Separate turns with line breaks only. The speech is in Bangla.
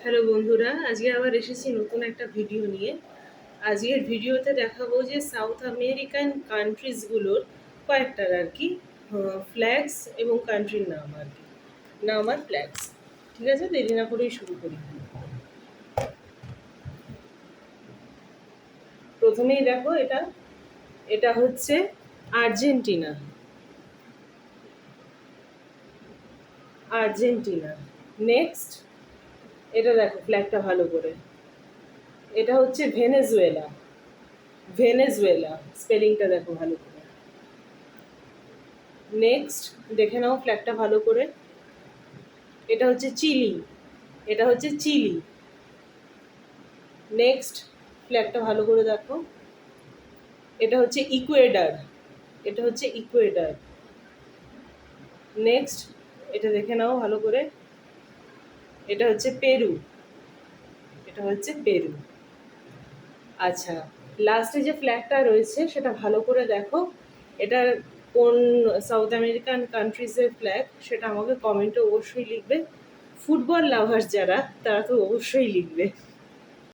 হ্যালো বন্ধুরা, আজকে আবার এসেছি নতুন একটা ভিডিও নিয়ে। আজকের ভিডিওতে দেখাবো যে সাউথ আমেরিকান কান্ট্রিজগুলোর কয়েকটার আর কি ফ্ল্যাগস এবং কান্ট্রির নাম আর কি, নাম আর ফ্ল্যাগস। ঠিক আছে, দেরি না করেই শুরু করি। প্রথমেই দেখো, এটা এটা হচ্ছে আর্জেন্টিনা। আর্জেন্টিনা। নেক্সট, এটা দেখো ফ্ল্যাগটা ভালো করে, এটা হচ্ছে ভেনেজুয়েলা। ভেনেজুয়েলা, স্পেলিংটা দেখো ভালো করে। নেক্সট, দেখে নাও ফ্ল্যাগটা ভালো করে, এটা হচ্ছে চিলি। এটা হচ্ছে চিলি। নেক্সট, ফ্ল্যাগটা ভালো করে দেখো, এটা হচ্ছে ইকুয়েডার। এটা হচ্ছে ইকুয়েডার। নেক্সট, এটা দেখে নাও ভালো করে, এটা হচ্ছে পেরু। এটা হচ্ছে পেরু। আচ্ছা, লাস্টে যে ফ্ল্যাগটা রয়েছে সেটা ভালো করে দেখো, এটা কোন সাউথ আমেরিকান কান্ট্রিজের ফ্ল্যাগ সেটা আমাকে কমেন্টে অবশ্যই লিখবে। ফুটবল লাভার যারা, তারা তো অবশ্যই লিখবে।